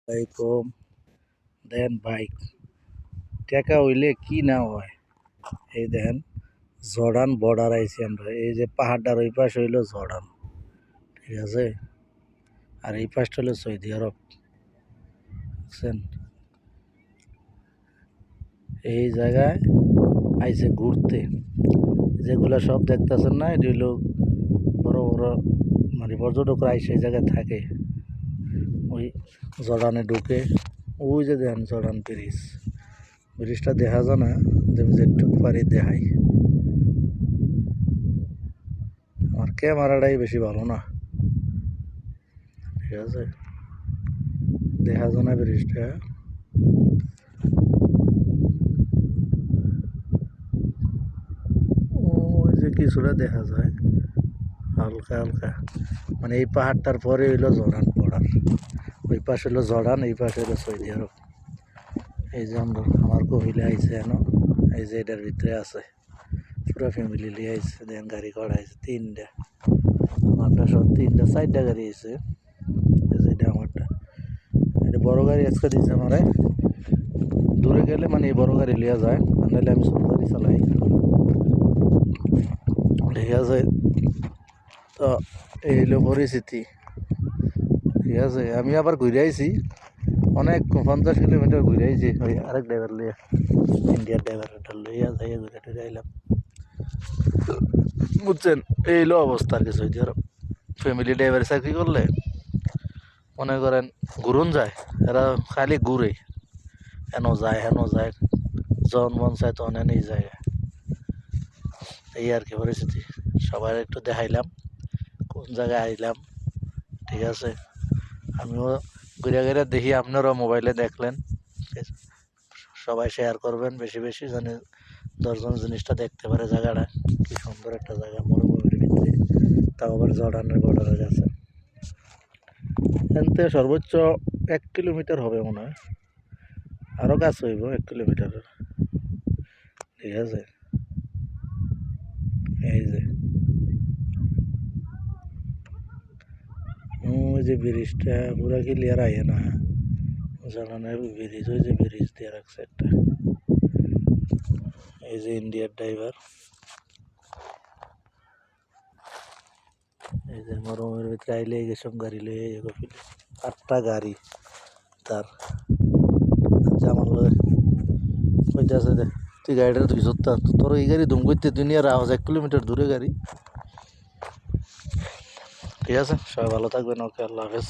আলাইকুম। দেন বাইক টাকা হইলে কি না হয়। এই দেখেন জর্ডান বর্ডার আইছি আমরা। এই যে পাহাড়টার ওই পাশ হইল জর্ডান, ঠিক আছে, আর এই পাশটা হলো সৌদি আরব, বুঝছেন। এই জায়গায় আইছে ঘুরতে, যেগুলো সব দেখতেছেন না, এটি হইল বড় বড় মানে পর্যটকরা আইসে এই জায়গায় থাকে। ওই জর্ডানে ঢুকে, ওই যে দেখেন জর্ডান ব্রিজটা দেখা যায় না, যেটুকু পারি দেখাই। আমার ক্যামেরাটাই বেশি ভালো না, ঠিক আছে, দেখা যায় না ব্রিজটা। ওই যে কিছুটা দেখা যায় হালকা হালকা, মানে এই পাহাড়টার পরে হইলো জর্ডান বর্ডার। ওই পাশে হলো জর্ডান, এই পাশে হলো সৌদি আরব। এই যে আমার কহিলে আইছে এনো, এই যে এটার ভিতরে আছে, পুরো ফ্যামিলি লিয়ে আইছে। দেন গাড়ি করা আইছে তিনটা, আমারটা সব তিনটা চারটা গাড়ি আইছে। এই যে এটা আমারটা, এটা বড় গাড়ি আজকে দিয়েছে আমারে। দূরে গেলে মানে এই বড় গাড়ি লিয়া যায়, নাহলে আমি ছোট গাড়ি চালাই, ঠিক আছে। তো এই হলো পরিস্থিতি, ঠিক আছে। আমি আবার ঘুরে আইছি অনেক 50 কিলোমিটার ঘুরে আইছি ওই আরেক ড্রাইভার লিয়ে, ইন্ডিয়ার ড্রাইভারটা লইয়া যাইয়া ঘুরে টুরে আইলাম, বুঝছেন। এই হলো অবস্থা আর কি। সৌদি আরব ফ্যামিলি ড্রাইভারে চাকরি করলে মনে করেন ঘুরুন যায়, এরা খালি ঘুরে, হেন যায় হেন যায়, জন মন চায় তখন এনেই যায়। এই আর কি পরিস্থিতি। সবাই একটু দেখাইলাম কোন জায়গায় আইলাম, ঠিক আছে। আমিও ঘুরে ঘুরে দেখি, আপনারাও মোবাইলে দেখলেন, সবাই শেয়ার করবেন বেশি বেশি, জানি 10 জন জিনিসটা দেখতে পারে জায়গাটা কি সুন্দর একটা জায়গা, মরুভূমির ভিতরে, তাও আবার জর্ডানের বর্ডারের কাছে। এনতে সর্বোচ্চ 1 কিলোমিটার হবে মনে হয়, আরও কাছে হইব 1 কিলোমিটারের, ঠিক আছে। এই যে ওই যে ব্রিজটা পুরা ক্লিয়ার আইয়ে না, জর্ডানের ব্রিজ, ওই যে ব্রিজ দিয়ে রাখছে একটা। এই যে ইন্ডিয়ার ড্রাইভার, এই যে মরুভূমির ভিতরে আইলে এই যে সব গাড়ি লইয়া ইয়ে করছিল, 8টা গাড়ি তার। আচ্ছা আমার কইতাছে দে, তুই গাড়িটা তুই সত্তা, তোর এই গাড়ি দুম করতে দুনিয়ার আওয়াজ 1 কিলোমিটার দূরে গাড়ি, ঠিক আছে। সবাই ভালো থাকবেন, ওকে, আল্লাহ হাফেজ।